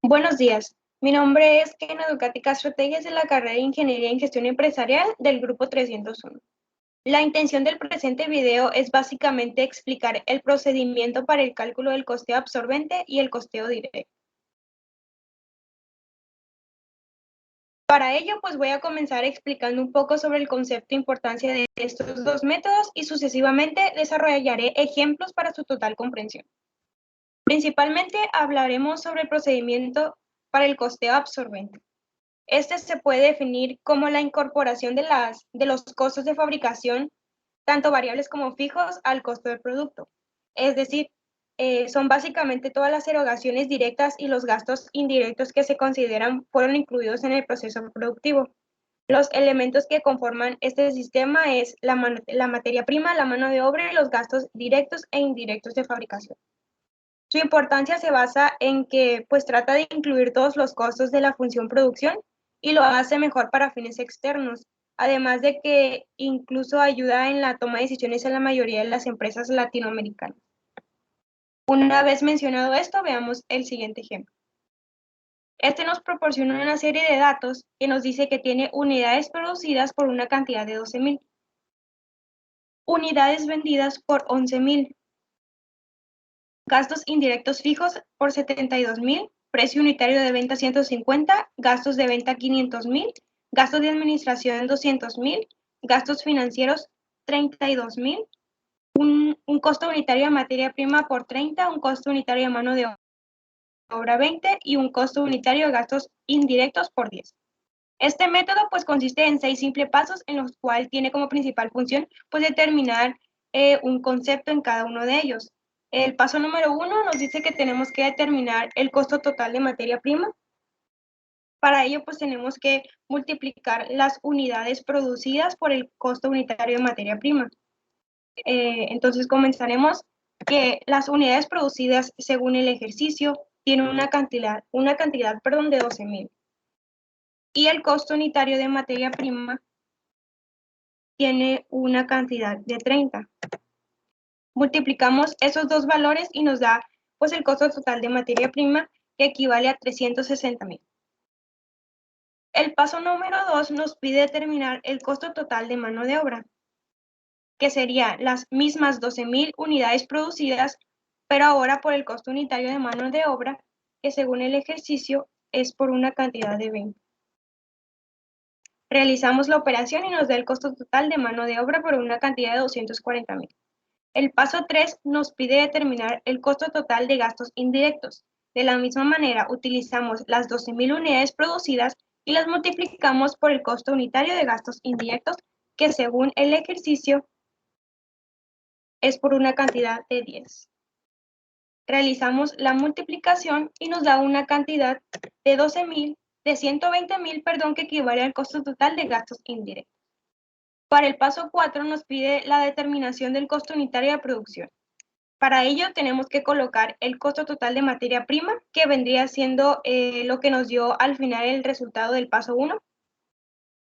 Buenos días, mi nombre es Kena Ducati Castro Tejes de la carrera de Ingeniería en Gestión Empresarial del Grupo 301. La intención del presente video es básicamente explicar el procedimiento para el cálculo del costeo absorbente y el costeo directo. Para ello, pues voy a comenzar explicando un poco sobre el concepto e importancia de estos dos métodos y sucesivamente desarrollaré ejemplos para su total comprensión. Principalmente hablaremos sobre el procedimiento para el costeo absorbente. Este se puede definir como la incorporación de los costos de fabricación, tanto variables como fijos, al costo del producto. Es decir, son básicamente todas las erogaciones directas y los gastos indirectos que se consideran fueron incluidos en el proceso productivo. Los elementos que conforman este sistema es la materia prima, la mano de obra y los gastos directos e indirectos de fabricación. Su importancia se basa en que pues trata de incluir todos los costos de la función producción y lo hace mejor para fines externos, además de que incluso ayuda en la toma de decisiones en la mayoría de las empresas latinoamericanas. Una vez mencionado esto, veamos el siguiente ejemplo. Este nos proporciona una serie de datos que nos dice que tiene unidades producidas por una cantidad de 12,000, unidades vendidas por 11,000, gastos indirectos fijos por 72,000, precio unitario de venta 150, gastos de venta 500,000, gastos de administración 200,000, gastos financieros 32,000, un costo unitario de materia prima por 30, un costo unitario de mano de obra 20 y un costo unitario de gastos indirectos por 10. Este método pues consiste en 6 simples pasos en los cuales tiene como principal función pues determinar un concepto en cada uno de ellos. El paso número 1 nos dice que tenemos que determinar el costo total de materia prima. Para ello pues tenemos que multiplicar las unidades producidas por el costo unitario de materia prima. Entonces comenzaremos que las unidades producidas según el ejercicio tienen una cantidad de 12,000 y el costo unitario de materia prima tiene una cantidad de 30. Multiplicamos esos dos valores y nos da pues el costo total de materia prima que equivale a 360,000. El paso número 2 nos pide determinar el costo total de mano de obra, que sería las mismas 12,000 unidades producidas, pero ahora por el costo unitario de mano de obra, que según el ejercicio es por una cantidad de 20. Realizamos la operación y nos da el costo total de mano de obra por una cantidad de 240,000. El paso 3 nos pide determinar el costo total de gastos indirectos. De la misma manera, utilizamos las 12,000 unidades producidas y las multiplicamos por el costo unitario de gastos indirectos, que según el ejercicio es por una cantidad de 10. Realizamos la multiplicación y nos da una cantidad de 120,000, que equivale al costo total de gastos indirectos. Para el paso 4 nos pide la determinación del costo unitario de producción. Para ello tenemos que colocar el costo total de materia prima, que vendría siendo lo que nos dio al final el resultado del paso 1,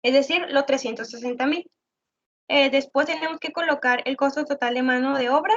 es decir, los 360,000. Después tenemos que colocar el costo total de mano de obra,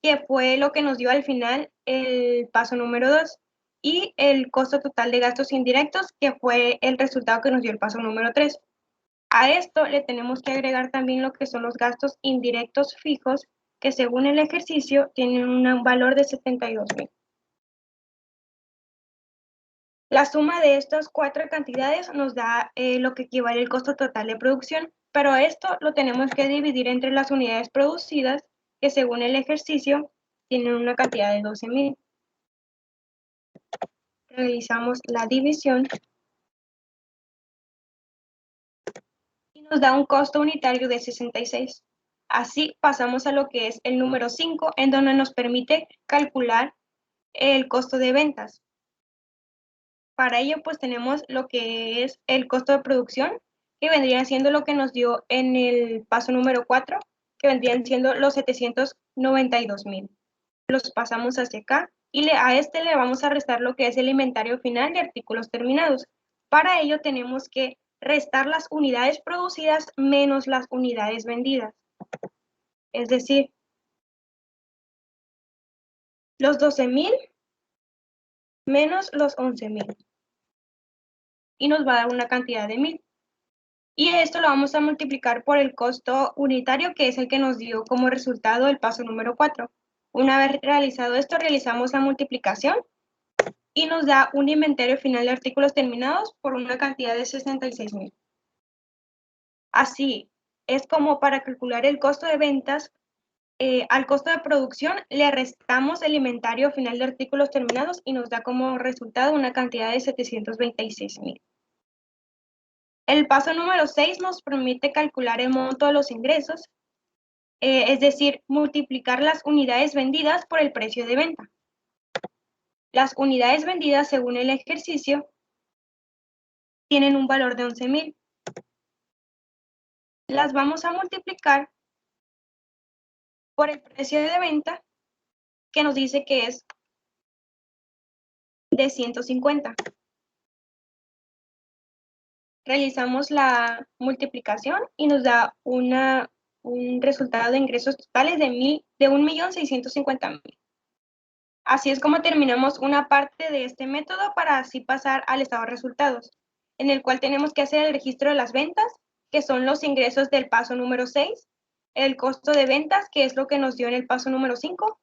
que fue lo que nos dio al final el paso número 2, y el costo total de gastos indirectos, que fue el resultado que nos dio el paso número 3. A esto le tenemos que agregar también lo que son los gastos indirectos fijos, que según el ejercicio tienen un valor de 72,000. La suma de estas cuatro cantidades nos da lo que equivale al costo total de producción, pero esto lo tenemos que dividir entre las unidades producidas, que según el ejercicio tienen una cantidad de 12,000. Realizamos la división y nos da un costo unitario de 66. Así pasamos a lo que es el número 5, en donde nos permite calcular el costo de ventas. Para ello, pues tenemos lo que es el costo de producción, que vendría siendo lo que nos dio en el paso número 4, que vendrían siendo los 792,000. Los pasamos hacia acá y a este le vamos a restar lo que es el inventario final de artículos terminados. Para ello tenemos que restar las unidades producidas menos las unidades vendidas. Es decir, los 12,000 menos los 11.000 y nos va a dar una cantidad de 1.000. Y esto lo vamos a multiplicar por el costo unitario, que es el que nos dio como resultado el paso número 4. Una vez realizado esto, realizamos la multiplicación y nos da un inventario final de artículos terminados por una cantidad de 66.000. Así es como para calcular el costo de ventas, al costo de producción le restamos el inventario final de artículos terminados y nos da como resultado una cantidad de 726.000. El paso número 6 nos permite calcular el monto de los ingresos, es decir, multiplicar las unidades vendidas por el precio de venta. Las unidades vendidas según el ejercicio tienen un valor de 11.000. Las vamos a multiplicar por el precio de venta, que nos dice que es de 150. Realizamos la multiplicación y nos da un resultado de ingresos totales de 1.650.000. Así es como terminamos una parte de este método para así pasar al estado de resultados, en el cual tenemos que hacer el registro de las ventas, que son los ingresos del paso número 6, el costo de ventas, que es lo que nos dio en el paso número 5,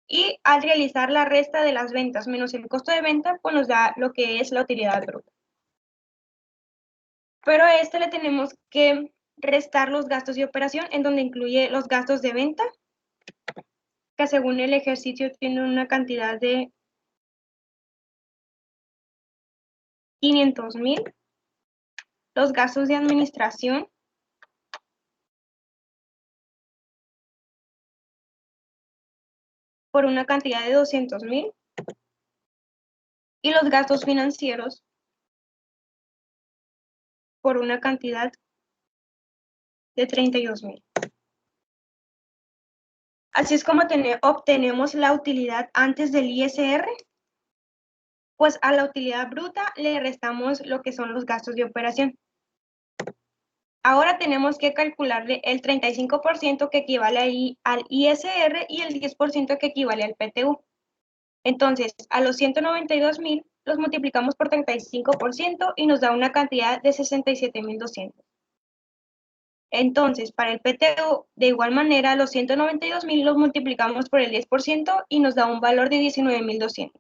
y al realizar la resta de las ventas menos el costo de venta, pues nos da lo que es la utilidad bruta. Pero a este le tenemos que restar los gastos de operación, en donde incluye los gastos de venta, que según el ejercicio tiene una cantidad de 500.000, los gastos de administración por una cantidad de 200.000 y los gastos financieros por una cantidad de 32.000. Así es como obtenemos la utilidad antes del ISR. Pues a la utilidad bruta le restamos lo que son los gastos de operación. Ahora tenemos que calcularle el 35% que equivale al ISR y el 10% que equivale al PTU. Entonces, a los 192.000 los multiplicamos por 35% y nos da una cantidad de 67.200. Entonces, para el PTU, de igual manera, los 192.000 los multiplicamos por el 10% y nos da un valor de 19.200.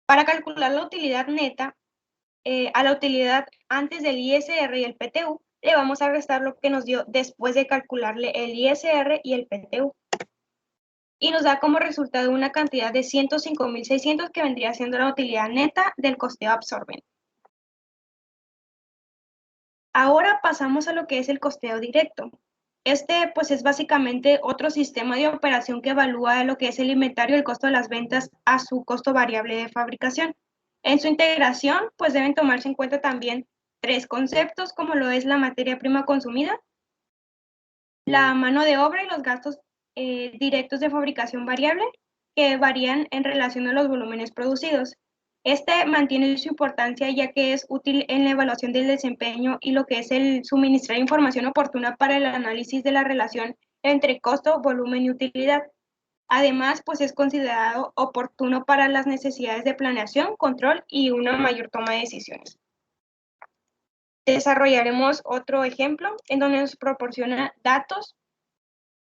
Para calcular la utilidad neta, a la utilidad antes del ISR y el PTU, le vamos a restar lo que nos dio después de calcularle el ISR y el PTU. Y nos da como resultado una cantidad de 105.600, que vendría siendo la utilidad neta del costeo absorbente. Ahora pasamos a lo que es el costeo directo. Este pues es básicamente otro sistema de operación que evalúa lo que es el inventario y el costo de las ventas a su costo variable de fabricación. En su integración pues deben tomarse en cuenta también tres conceptos, como lo es la materia prima consumida, la mano de obra y los gastos directos de fabricación variable, que varían en relación a los volúmenes producidos. Este mantiene su importancia ya que es útil en la evaluación del desempeño y lo que es el suministrar información oportuna para el análisis de la relación entre costo, volumen y utilidad. Además, pues es considerado oportuno para las necesidades de planeación, control y una mayor toma de decisiones. Desarrollaremos otro ejemplo en donde nos proporciona datos,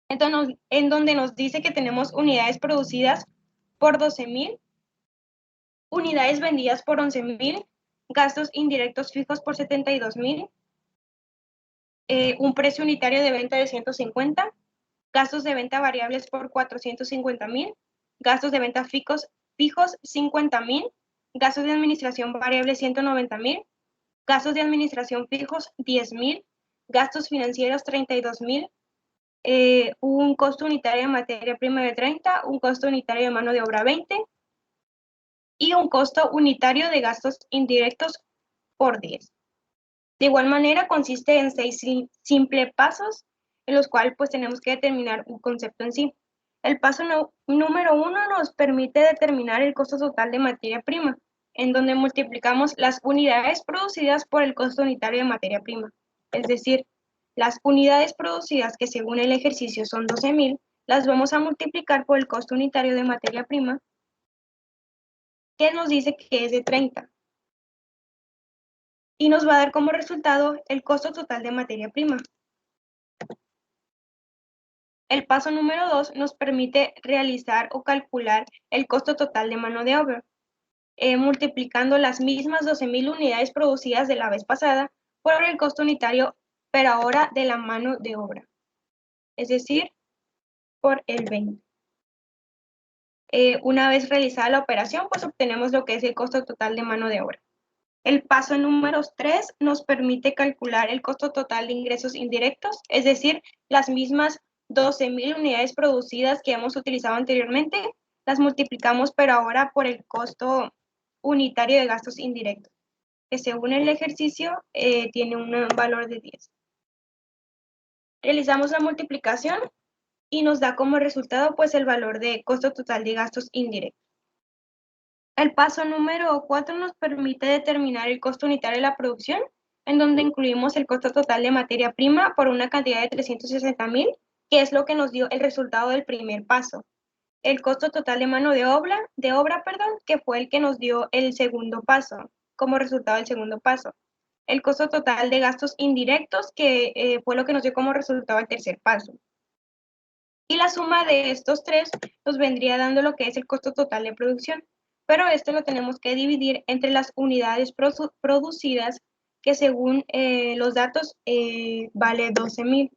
en donde nos dice que tenemos unidades producidas por 12.000, unidades vendidas por 11.000, gastos indirectos fijos por 72.000, un precio unitario de venta de 150, gastos de venta variables por 450.000, gastos de venta fijos 50.000, gastos de administración variable 190.000, gastos de administración fijos 10.000, gastos financieros 32.000, un costo unitario de materia prima de 30, un costo unitario de mano de obra 20 y un costo unitario de gastos indirectos por 10. De igual manera, consiste en 6 simples pasos en los cuales pues tenemos que determinar un concepto en sí. El paso número 1 nos permite determinar el costo total de materia prima, en donde multiplicamos las unidades producidas por el costo unitario de materia prima. Es decir, las unidades producidas, que según el ejercicio son 12.000, las vamos a multiplicar por el costo unitario de materia prima que nos dice que es de 30. Y nos va a dar como resultado el costo total de materia prima. El paso número 2 nos permite realizar o calcular el costo total de mano de obra, multiplicando las mismas 12.000 unidades producidas de la vez pasada por el costo unitario, pero ahora de la mano de obra, es decir, por el 20. Una vez realizada la operación, pues obtenemos lo que es el costo total de mano de obra. El paso número 3 nos permite calcular el costo total de ingresos indirectos, es decir, las mismas 12.000 unidades producidas que hemos utilizado anteriormente, las multiplicamos pero ahora por el costo unitario de gastos indirectos, que según el ejercicio tiene un valor de 10. Realizamos la multiplicación y nos da como resultado pues el valor de costo total de gastos indirectos. El paso número 4 nos permite determinar el costo unitario de la producción, en donde incluimos el costo total de materia prima por una cantidad de 360.000, que es lo que nos dio el resultado del primer paso. El costo total de mano de obra, que fue el que nos dio el segundo paso, como resultado del segundo paso. El costo total de gastos indirectos, que fue lo que nos dio como resultado el tercer paso. Y la suma de estos tres nos vendría dando lo que es el costo total de producción. Pero esto lo tenemos que dividir entre las unidades producidas, que según los datos vale 12.000.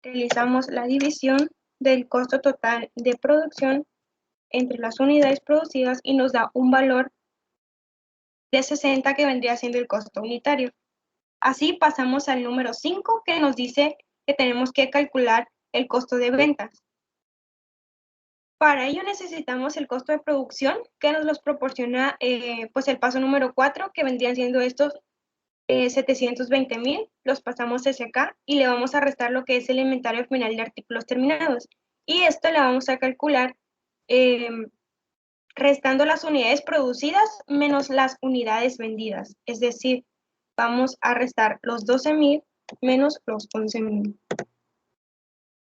Realizamos la división del costo total de producción entre las unidades producidas y nos da un valor de 60 que vendría siendo el costo unitario. Así pasamos al número 5 que nos dice que tenemos que calcular el costo de ventas. Para ello necesitamos el costo de producción que nos los proporciona pues el paso número 4 que vendrían siendo estos 720.000, los pasamos hacia acá y le vamos a restar lo que es el inventario final de artículos terminados. Y esto le vamos a calcular restando las unidades producidas menos las unidades vendidas. Es decir, vamos a restar los 12.000 menos los 11.000.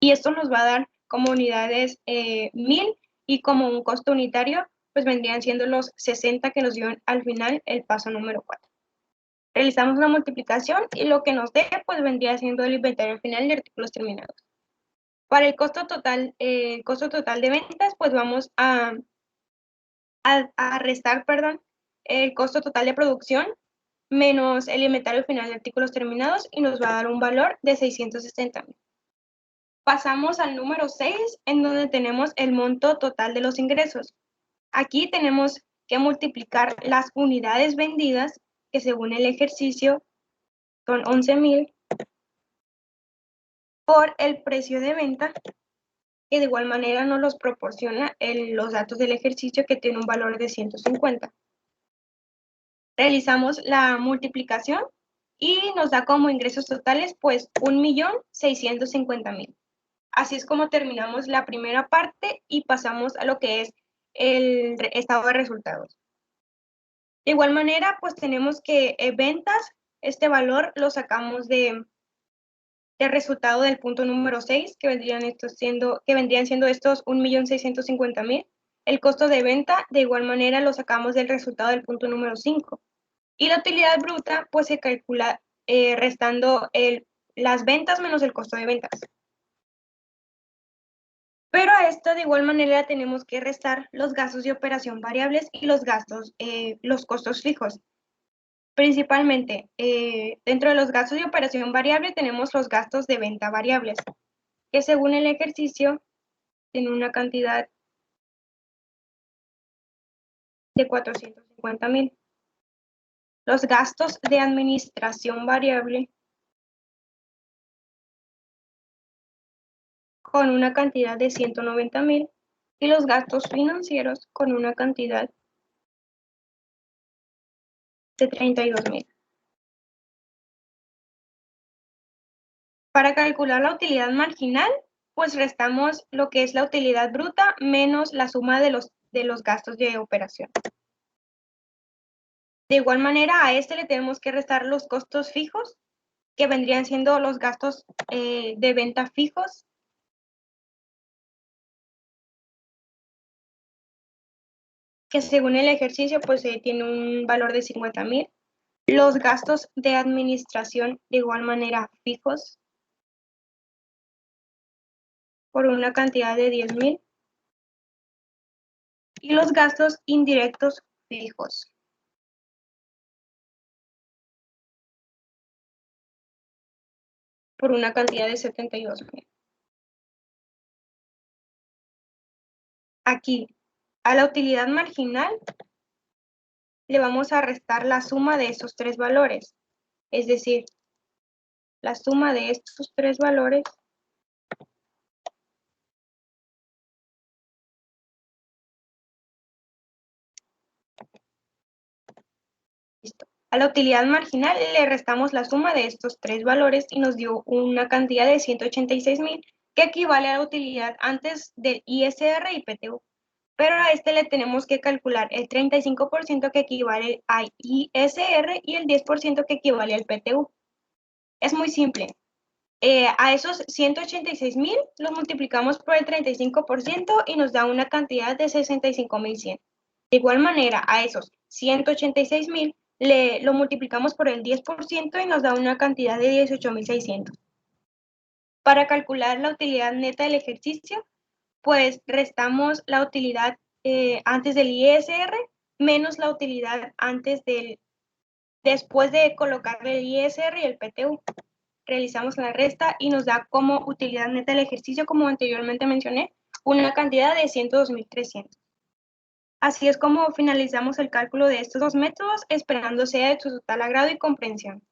Y esto nos va a dar como unidades 1.000 y como un costo unitario, pues vendrían siendo los 60 que nos dio al final el paso número 4. Realizamos una multiplicación y lo que nos dé, pues vendría siendo el inventario final de artículos terminados. Para el costo total de ventas, pues vamos a restar, el costo total de producción menos el inventario final de artículos terminados y nos va a dar un valor de 660.000. Pasamos al número 6, en donde tenemos el monto total de los ingresos. Aquí tenemos que multiplicar las unidades vendidas, que según el ejercicio son 11.000, por el precio de venta, que de igual manera nos los proporciona los datos del ejercicio, que tiene un valor de 150. Realizamos la multiplicación y nos da como ingresos totales pues 1.650.000. Así es como terminamos la primera parte y pasamos a lo que es el estado de resultados. De igual manera, pues tenemos que ventas, este valor lo sacamos del resultado del punto número 6, que vendrían siendo estos 1.650.000. El costo de venta, de igual manera, lo sacamos del resultado del punto número 5. Y la utilidad bruta, pues se calcula restando las ventas menos el costo de ventas. Pero a esto de igual manera tenemos que restar los gastos de operación variables y los costos fijos. Principalmente, dentro de los gastos de operación variable tenemos los gastos de venta variables, que según el ejercicio tiene una cantidad de 450.000. Los gastos de administración variable con una cantidad de 190.000 y los gastos financieros con una cantidad de 32.000. Para calcular la utilidad marginal, pues restamos lo que es la utilidad bruta menos la suma de los gastos de operación. De igual manera, a este le tenemos que restar los costos fijos, que vendrían siendo los gastos de venta fijos, que según el ejercicio pues tiene un valor de 50.000. Los gastos de administración de igual manera fijos por una cantidad de 10.000 y los gastos indirectos fijos por una cantidad de 72.000. Aquí, a la utilidad marginal le vamos a restar la suma de estos tres valores, es decir, la suma de estos tres valores listo. A la utilidad marginal le restamos la suma de estos tres valores y nos dio una cantidad de 186.000, que equivale a la utilidad antes del ISR y PTU. Pero a este le tenemos que calcular el 35% que equivale al ISR y el 10% que equivale al PTU. Es muy simple. A esos 186.000 los multiplicamos por el 35% y nos da una cantidad de 65.100. De igual manera, a esos 186.000 lo multiplicamos por el 10% y nos da una cantidad de 18.600. Para calcular la utilidad neta del ejercicio, pues restamos la utilidad antes del ISR menos la utilidad después de colocarle el ISR y el PTU. Realizamos la resta y nos da como utilidad neta del ejercicio, como anteriormente mencioné, una cantidad de 102.300. Así es como finalizamos el cálculo de estos dos métodos, esperando sea de tu total agrado y comprensión.